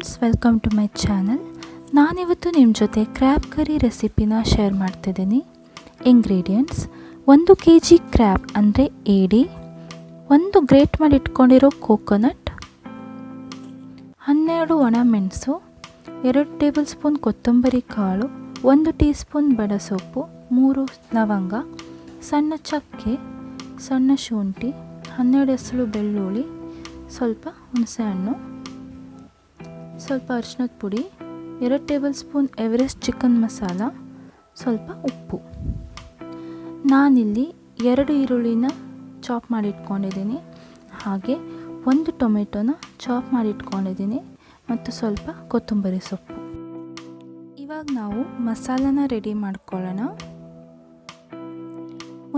Friends, welcome to my channel. ನಾನಿವತ್ತು ನಿಮ್ಮ ಜೊತೆ ಕ್ರ್ಯಾಬ್ ಕರಿ ರೆಸಿಪಿನ ಶೇರ್ ಮಾಡ್ತಿದ್ದೀನಿ. ಇಂಗ್ರೀಡಿಯೆಂಟ್ಸ್: 1 kg ಕ್ರ್ಯಾಬ್ ಅಂದರೆ ಏಡಿ, 1 ಗ್ರೇಟ್ ಮಾಡಿ ಇಟ್ಕೊಂಡಿರೋ ಕೋಕೋನಟ್, 12 ಒಣಮೆಣಸು, 2 ಟೇಬಲ್ ಸ್ಪೂನ್ ಕೊತ್ತಂಬರಿ ಕಾಳು, 1 ಟೀ ಸ್ಪೂನ್ ಬಡೆ ಸೊಪ್ಪು, 3 ಲವಂಗ, ಸಣ್ಣ ಚಕ್ಕೆ, ಸಣ್ಣ ಶುಂಠಿ, 12 ಎಸಳು ಬೆಳ್ಳುಳ್ಳಿ, ಸ್ವಲ್ಪ ಹುಣಸೆಹಣ್ಣು, ಸ್ವಲ್ಪ ಅರಿಶಿನದ ಪುಡಿ, 2 table spoon Everest chicken masala, ಸ್ವಲ್ಪ ಉಪ್ಪು. ನಾನಿಲ್ಲಿ 2 ಈರುಳ್ಳಿನ ಚಾಪ್ ಮಾಡಿ ಇಟ್ಕೊಂಡಿದ್ದೀನಿ, ಹಾಗೆ 1 ಟೊಮೆಟೊನ ಚಾಪ್ ಮಾಡಿ ಇಟ್ಕೊಂಡಿದ್ದೀನಿ ಮತ್ತು ಸ್ವಲ್ಪ ಕೊತ್ತಂಬರಿ ಸೊಪ್ಪು. ಇವಾಗ ನಾವು ಮಸಾಲನ ರೆಡಿ ಮಾಡ್ಕೊಳ್ಳೋಣ.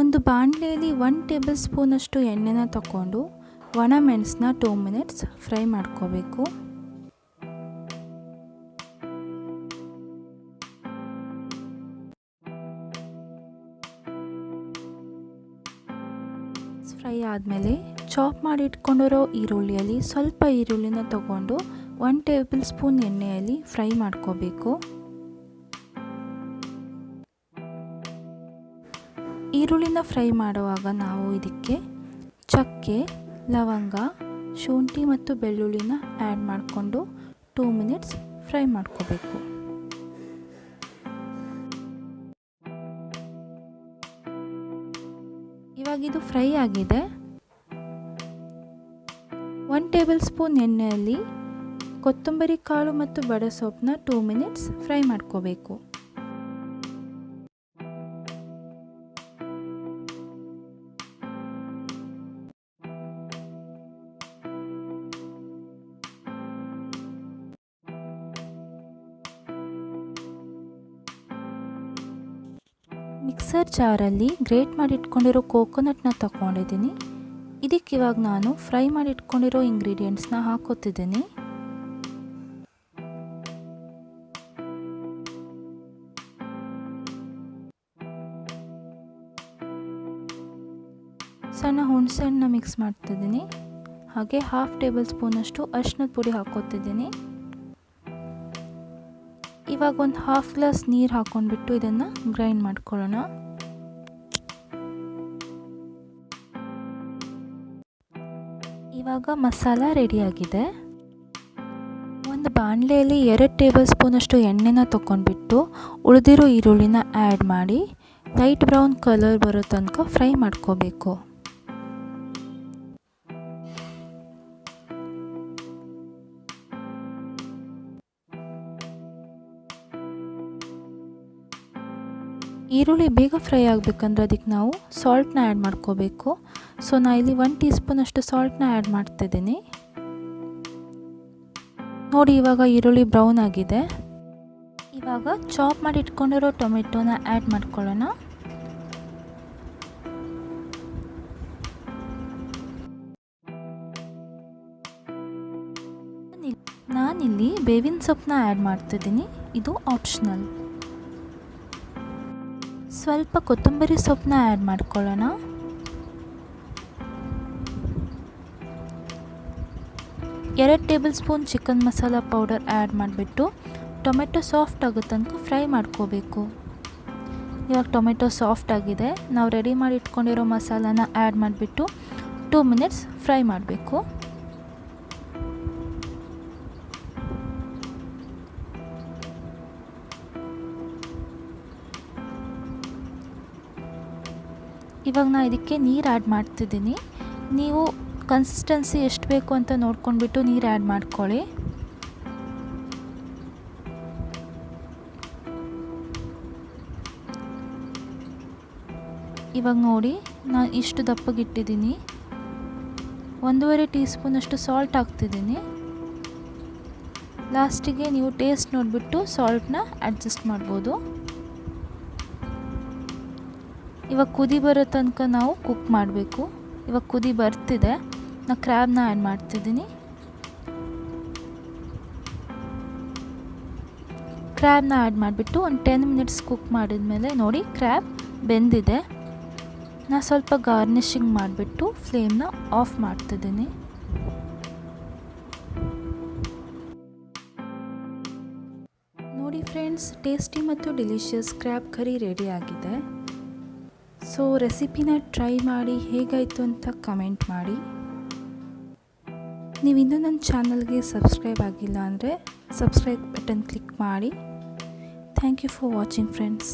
ಒಂದು ಬಾಣಲೆಯಲ್ಲಿ 1 ಟೇಬಲ್ ಸ್ಪೂನಷ್ಟು ಎಣ್ಣೆನ ತಗೊಂಡು ಒಣಮೆಣಸನ್ನ 2 ಮಿನಿಟ್ಸ್ ಫ್ರೈ ಮಾಡ್ಕೋಬೇಕು. ಫ್ರೈ ಆದಮೇಲೆ ಚಾಪ್ ಮಾಡಿ ಇಟ್ಕೊಂಡಿರೋ ಈರುಳ್ಳಿಯಲ್ಲಿ ಸ್ವಲ್ಪ ಈರುಳ್ಳಿನ ತಗೊಂಡು 1 ಟೇಬಲ್ ಸ್ಪೂನ್ ಎಣ್ಣೆಯಲ್ಲಿ ಫ್ರೈ ಮಾಡ್ಕೋಬೇಕು. ಈರುಳ್ಳಿನ ಫ್ರೈ ಮಾಡುವಾಗ ನಾವು ಇದಕ್ಕೆ ಚಕ್ಕೆ, ಲವಂಗ, ಶುಂಠಿ ಮತ್ತು ಬೆಳ್ಳುಳ್ಳಿನ ಆ್ಯಡ್ ಮಾಡಿಕೊಂಡು 2 ಮಿನಿಟ್ಸ್ ಫ್ರೈ ಮಾಡ್ಕೋಬೇಕು. ಇವಾಗ ಇದು ಫ್ರೈ ಆಗಿದೆ. 1 ಟೇಬಲ್ ಸ್ಪೂನ್ ಎಣ್ಣೆಯಲ್ಲಿ ಕೊತ್ತಂಬರಿ ಕಾಳು ಮತ್ತು ಬಡೆ ಸೊಪ್ಪನ್ನ 2 ಮಿನಿಟ್ಸ್ ಫ್ರೈ ಮಾಡ್ಕೋಬೇಕು. ಮಿಕ್ಸರ್ ಜಾರಲ್ಲಿ ಗ್ರೇಟ್ ಮಾಡಿ ಇಟ್ಕೊಂಡಿರೋ ಕೋಕೋನಟ್ನ ತಗೊಂಡಿದ್ದೀನಿ. ಇದಕ್ಕೆ ಇವಾಗ ನಾನು ಫ್ರೈ ಮಾಡಿ ಇಟ್ಕೊಂಡಿರೋ ಇಂಗ್ರೀಡಿಯೆಂಟ್ಸ್ನ ಹಾಕೋತಿದ್ದೀನಿ. ಸಣ್ಣ ಹುಣಸೆಹಣ್ಣನ್ನ ಮಿಕ್ಸ್ ಮಾಡ್ತಿದ್ದೀನಿ, ಹಾಗೆ 1/2 ಟೇಬಲ್ ಸ್ಪೂನಷ್ಟು ಅರಿಶಿನದ ಪುಡಿ ಹಾಕೋತಿದ್ದೀನಿ. ಇವಾಗ ಒಂದು 1/2 ಗ್ಲಾಸ್ ನೀರು ಹಾಕೊಂಡ್ಬಿಟ್ಟು ಇದನ್ನು ಗ್ರೈಂಡ್ ಮಾಡ್ಕೊಳ್ಳೋಣ. ಇವಾಗ ಮಸಾಲ ರೆಡಿಯಾಗಿದೆ. ಒಂದು ಬಾಣಲೆಯಲ್ಲಿ 2 ಟೇಬಲ್ ಸ್ಪೂನಷ್ಟು ಎಣ್ಣೆನ ತಗೊಂಡ್ಬಿಟ್ಟು ಉಳಿದಿರೋ ಈರುಳ್ಳಿನ ಆ್ಯಡ್ ಮಾಡಿ ಲೈಟ್ ಬ್ರೌನ್ ಕಲರ್ ಬರೋ ತನಕ ಫ್ರೈ ಮಾಡ್ಕೋಬೇಕು. ಈರುಳ್ಳಿ ಬೇಗ ಫ್ರೈ ಆಗಬೇಕಂದ್ರೆ ಅದಕ್ಕೆ ನಾವು ಸಾಲ್ಟ್ನ ಆ್ಯಡ್ ಮಾಡ್ಕೋಬೇಕು. ಸೊ ನಾನು ಇಲ್ಲಿ 1 ಟೀ ಸ್ಪೂನಷ್ಟು ಸಾಲ್ಟ್ನ ಆ್ಯಡ್ ಮಾಡ್ತಿದ್ದೀನಿ. ನೋಡಿ, ಇವಾಗ ಈರುಳ್ಳಿ ಬ್ರೌನ್ ಆಗಿದೆ. ಇವಾಗ ಚಾಪ್ ಮಾಡಿ ಇಟ್ಕೊಂಡಿರೋ ಟೊಮೆಟೊನ ಆ್ಯಡ್ ಮಾಡ್ಕೊಳ್ಳೋಣ. ನಾನಿಲ್ಲಿ ಬೇವಿನ ಸೊಪ್ಪನ್ನ ಆ್ಯಡ್ ಮಾಡ್ತಿದ್ದೀನಿ, ಇದು ಆಪ್ಷನಲ್. ಸ್ವಲ್ಪ ಕೊತ್ತಂಬರಿ ಸೊಪ್ಪನ್ನ ಆ್ಯಡ್ ಮಾಡ್ಕೊಳ್ಳೋಣ. ಎರಡು table spoon chicken masala powder add ಮಾಡಿಬಿಟ್ಟು ಟೊಮೆಟೊ ಸಾಫ್ಟ್ ಆಗೋ ತನಕ ಫ್ರೈ ಮಾಡ್ಕೋಬೇಕು. ಇವಾಗ ಟೊಮೆಟೊ ಸಾಫ್ಟ್ ಆಗಿದೆ. ನಾವು ರೆಡಿ ಮಾಡಿ ಇಟ್ಕೊಂಡಿರೋ ಮಸಾಲಾನ ಆ್ಯಡ್ ಮಾಡಿಬಿಟ್ಟು 2 ಮಿನಿಟ್ಸ್ ಫ್ರೈ ಮಾಡಬೇಕು. ಇವಾಗ ನಾನು ಇದಕ್ಕೆ ನೀರು ಆ್ಯಡ್ ಮಾಡ್ತಿದ್ದೀನಿ. ನೀವು ಕನ್ಸಿಸ್ಟೆನ್ಸಿ ಎಷ್ಟು ಬೇಕು ಅಂತ ನೋಡ್ಕೊಂಡ್ಬಿಟ್ಟು ನೀರು ಆ್ಯಡ್ ಮಾಡ್ಕೊಳ್ಳಿ. ಇವಾಗ ನೋಡಿ, ನಾನು ಇಷ್ಟು ದಪ್ಪಗಿಟ್ಟಿದ್ದೀನಿ. 1.5 ಟೀ ಸ್ಪೂನಷ್ಟು ಸಾಲ್ಟ್ ಹಾಕ್ತಿದ್ದೀನಿ. ಲಾಸ್ಟಿಗೆ ನೀವು ಟೇಸ್ಟ್ ನೋಡಿಬಿಟ್ಟು ಸಾಲ್ಟ್ನ ಅಡ್ಜಸ್ಟ್ ಮಾಡ್ಬೋದು. ಇವಾಗ ಕುದಿ ಬರೋ ತನಕ ನಾವು ಕುಕ್ ಮಾಡಬೇಕು. ಇವಾಗ ಕುದಿ ಬರ್ತಿದೆ. ನಾನು ಕ್ರ್ಯಾಬ್ನ ಆ್ಯಡ್ ಮಾಡ್ತಿದ್ದೀನಿ. ಕ್ರ್ಯಾಬ್ನ ಆ್ಯಡ್ ಮಾಡಿಬಿಟ್ಟು ಒಂದು 10 ಮಿನಿಟ್ಸ್ ಕುಕ್ ಮಾಡಿದ್ಮೇಲೆ ನೋಡಿ, ಕ್ರ್ಯಾಬ್ ಬೆಂದಿದೆ. ನಾನು ಸ್ವಲ್ಪ ಗಾರ್ನಿಷಿಂಗ್ ಮಾಡಿಬಿಟ್ಟು ಫ್ಲೇಮ್ನ ಆಫ್ ಮಾಡ್ತಿದ್ದೀನಿ. ಫ್ರೆಂಡ್ಸ್, ಟೇಸ್ಟಿ ಮತ್ತು ಡೆಲಿಷಿಯಸ್ ಕ್ರ್ಯಾಬ್ ಕರಿ ರೆಡಿ ಆಗಿದೆ. ಸೊ ರೆಸಿಪಿನ ಟ್ರೈ ಮಾಡಿ ಹೇಗಾಯಿತು ಅಂತ ಕಮೆಂಟ್ ಮಾಡಿ. ನೀವು ಇನ್ನೂ ನನ್ನ ಚಾನಲ್ಗೆ ಸಬ್ಸ್ಕ್ರೈಬ್ ಆಗಿಲ್ಲ ಅಂದರೆ ಸಬ್ಸ್ಕ್ರೈಬ್ ಬಟನ್ ಕ್ಲಿಕ್ ಮಾಡಿ. Thank you for watching friends.